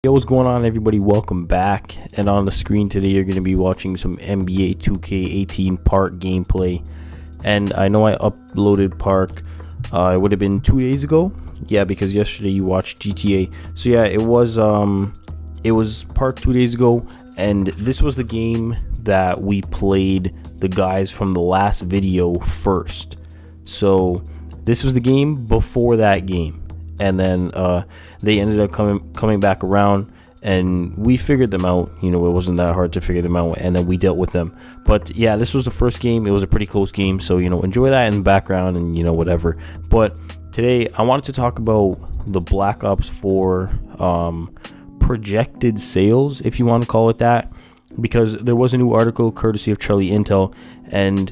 Yo, what's going on, everybody? Welcome back. And on the screen today, you're going to be watching some NBA 2K18 Park gameplay. And I know I uploaded Park, it would have been 2 days ago. Yeah, because yesterday you watched GTA. So yeah, it was Park 2 days ago. And this was the game that we played the guys from the last video first. So this was the game before that game. And then they ended up coming back around, and we figured them out. You know, it wasn't that hard to figure them out, and then we dealt with them. But yeah, this was the first game. It was a pretty close game, so you know, enjoy that in the background and you know, whatever. But today I wanted to talk about the Black Ops 4 projected sales, if you want to call it that, because there was a new article courtesy of Charlie Intel, and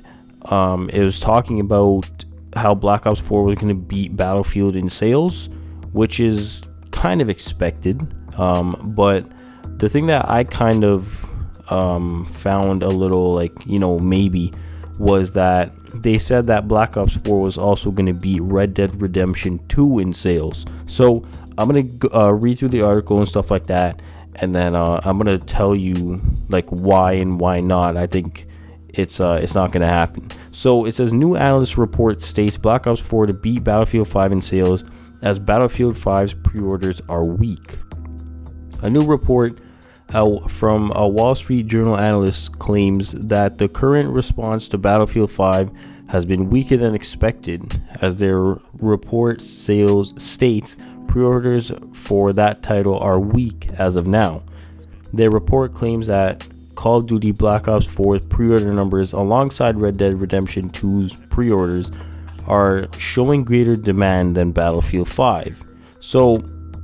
it was talking about how Black Ops 4 was going to beat Battlefield in sales, which is kind of expected. But the thing that I kind of found a little like, you know, maybe was that they said that Black Ops 4 was also going to beat Red Dead Redemption 2 in sales. So I'm going to read through the article and stuff like that, and then I'm going to tell you like why and why not. I think it's not going to happen. So it says, new analyst report states Black Ops 4 to beat Battlefield 5 in sales as Battlefield 5's pre-orders are weak. A new report from a Wall Street Journal analyst claims that the current response to Battlefield 5 has been weaker than expected, as their report states pre-orders for that title are weak as of now. Their report claims that Call of Duty Black Ops 4's pre-order numbers alongside Red Dead Redemption 2's pre-orders are showing greater demand than Battlefield 5. So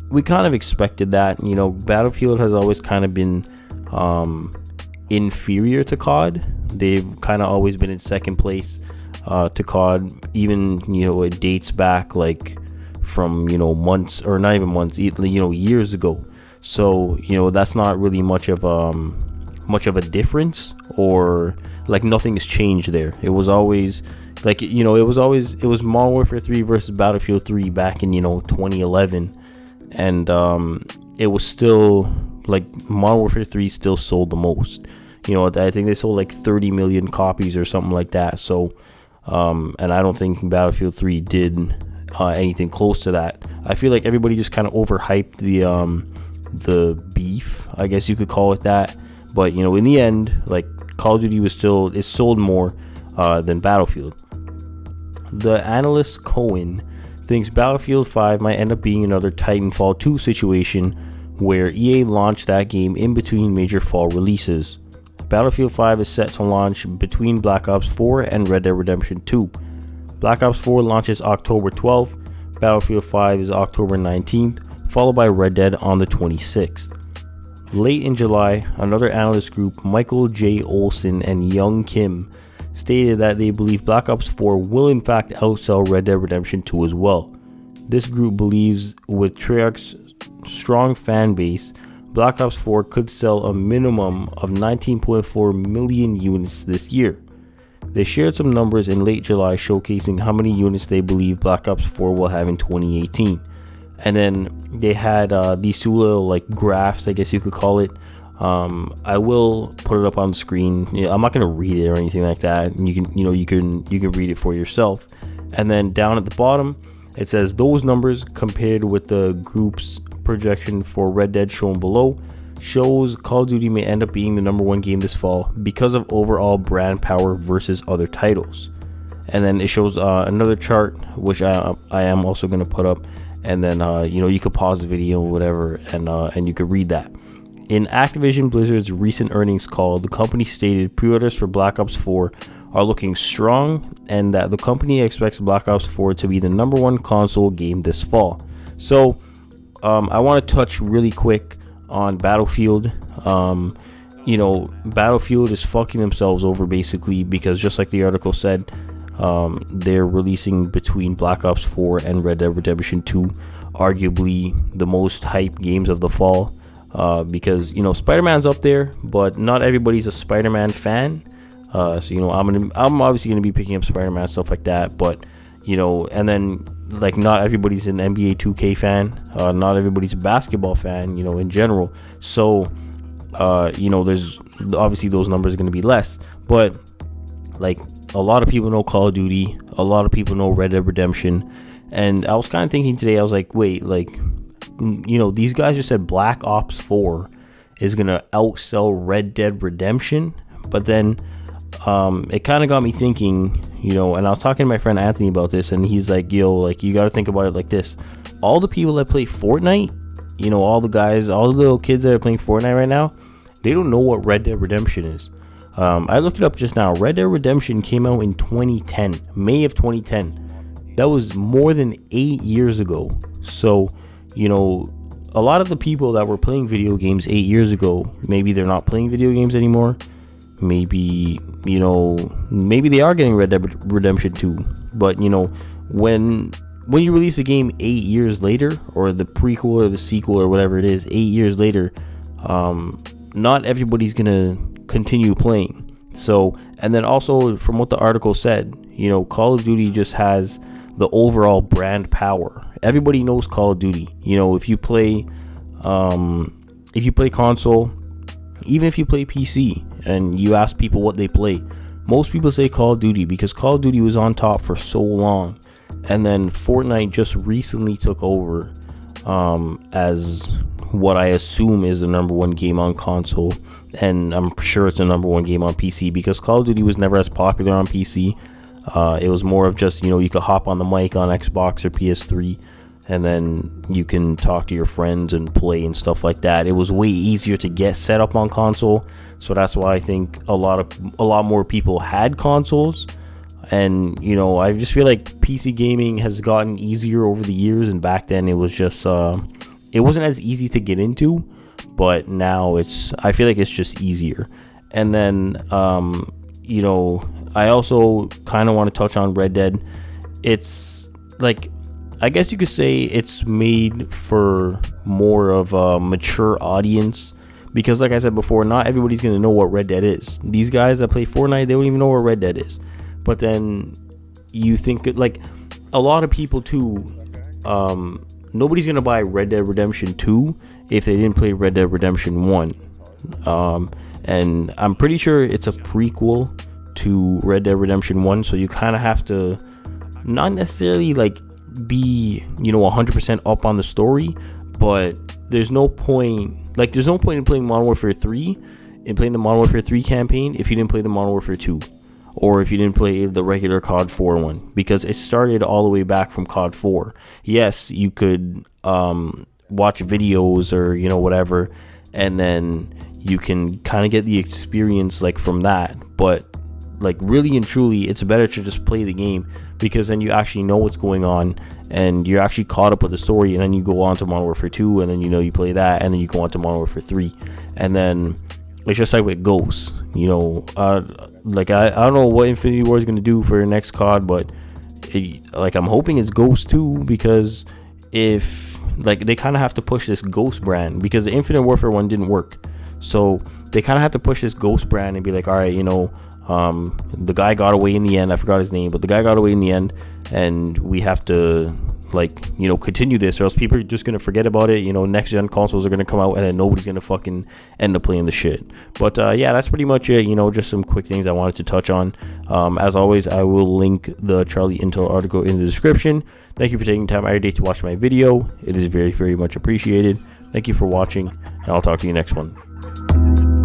we kind of expected that. You know, Battlefield has always kind of been inferior to COD. They've kind of always been in second place to COD. Even, you know, it dates back like from, you know, months, or not even months, you know, years ago. So, you know, that's not really much of a difference, or like nothing has changed there. It was always like, you know, it was Modern Warfare 3 versus Battlefield 3 back in, you know, 2011, and it was still like Modern Warfare 3 still sold the most. You know, I think they sold like 30 million copies or something like that. So and I don't think Battlefield 3 did anything close to that. I feel like everybody just kind of overhyped the beef, I guess you could call it that. But, you know, in the end, like, Call of Duty it sold more than Battlefield. The analyst Cohen thinks Battlefield 5 might end up being another Titanfall 2 situation where EA launched that game in between major fall releases. Battlefield 5 is set to launch between Black Ops 4 and Red Dead Redemption 2. Black Ops 4 launches October 12th, Battlefield 5 is October 19th, followed by Red Dead on the 26th. Late in July, another analyst group, Michael J. Olson and Young Kim, stated that they believe Black Ops 4 will in fact outsell Red Dead Redemption 2 as well. This group believes with Treyarch's strong fan base, Black Ops 4 could sell a minimum of 19.4 million units this year. They shared some numbers in late July showcasing how many units they believe Black Ops 4 will have in 2018. And then they had these two little like graphs, I guess you could call it. I will put it up on the screen. I'm not gonna read it or anything like that. And you can read it for yourself. And then down at the bottom, it says those numbers compared with the group's projection for Red Dead shown below shows Call of Duty may end up being the #1 game this fall because of overall brand power versus other titles. And then it shows another chart, which I am also gonna put up. And then you know, you could pause the video or whatever, and you could read that. In Activision Blizzard's recent earnings call, the company stated pre-orders for Black Ops 4 are looking strong, and that the company expects Black Ops 4 to be the #1 console game this fall. So I want to touch really quick on Battlefield. You know, Battlefield is fucking themselves over basically, because just like the article said, they're releasing between Black Ops 4 and Red Dead Redemption 2, arguably the most hyped games of the fall, because, you know, Spider-Man's up there, but not everybody's a Spider-Man fan. So, you know, I'm obviously gonna be picking up Spider-Man, stuff like that. But, you know, and then like not everybody's an NBA 2K fan, not everybody's a basketball fan, you know, in general. So you know, there's obviously those numbers are going to be less, but like a lot of people know Call of Duty, a lot of people know Red Dead Redemption. And I was kind of thinking today, I was like, wait, like, you know, these guys just said Black Ops 4 is going to outsell Red Dead Redemption. But then it kind of got me thinking, you know, and I was talking to my friend Anthony about this, and he's like, yo, like, you got to think about it like this. All the people that play Fortnite, you know, all the guys, all the little kids that are playing Fortnite right now, they don't know what Red Dead Redemption is. I looked it up just now. Red Dead Redemption came out in 2010, May of 2010. That was more than 8 years ago. So, you know, a lot of the people that were playing video games 8 years ago, maybe they're not playing video games anymore. Maybe, you know, maybe they are getting Red Dead Redemption 2. But, you know, when you release a game 8 years later, or the prequel or the sequel or whatever it is, 8 years later, not everybody's gonna continue playing. So, and then also from what the article said, you know, Call of Duty just has the overall brand power. Everybody knows Call of Duty. You know, if you play console, even if you play PC and you ask people what they play, most people say Call of Duty because Call of Duty was on top for so long. And then Fortnite just recently took over as what I assume is the number one game on console, and I'm sure it's the number one game on PC because Call of Duty was never as popular on PC. It was more of just, you know, you could hop on the mic on Xbox or PS3 and then you can talk to your friends and play and stuff like that. It was way easier to get set up on console, so that's why I think a lot more people had consoles. And, you know, I just feel like PC gaming has gotten easier over the years, and back then it was just it wasn't as easy to get into, but now I feel like it's just easier. And then you know, I also kind of want to touch on Red Dead. It's like, I guess you could say it's made for more of a mature audience, because like I said before, not everybody's going to know what Red Dead is. These guys that play Fortnite, they don't even know what Red Dead is. But then you think, like, a lot of people too, nobody's going to buy Red Dead Redemption 2 if they didn't play Red Dead Redemption 1. And I'm pretty sure it's a prequel to Red Dead Redemption 1, so you kind of have to not necessarily like be, you know, 100% up on the story, but there's no point in playing Modern Warfare 3 and playing the Modern Warfare 3 campaign if you didn't play the Modern Warfare 2, or if you didn't play the regular COD 4 one, because it started all the way back from COD 4. Yes, you could watch videos or, you know, whatever, and then you can kind of get the experience like from that, but like really and truly it's better to just play the game, because then you actually know what's going on and you're actually caught up with the story. And then you go on to Modern Warfare 2, and then, you know, you play that, and then you go on to Modern Warfare 3, and then it's just like with Ghosts, you know. Like I don't know what Infinity War is going to do for next COD, but like I'm hoping it's Ghost 2, because if like they kind of have to push this Ghost brand, because the Infinite Warfare one didn't work, so they kind of have to push this Ghost brand and be like, all right, you know, the guy got away in the end. I forgot his name, but the guy got away in the end, and we have to, like, you know, continue this, or else people are just gonna forget about it. You know, next gen consoles are gonna come out, and then nobody's gonna fucking end up playing the shit. But yeah, that's pretty much it. You know, just some quick things I wanted to touch on. As always, I will link the Charlie Intel article in the description. Thank you for taking time out of your day to watch my video. It is very, very much appreciated. Thank you for watching, and I'll talk to you next one.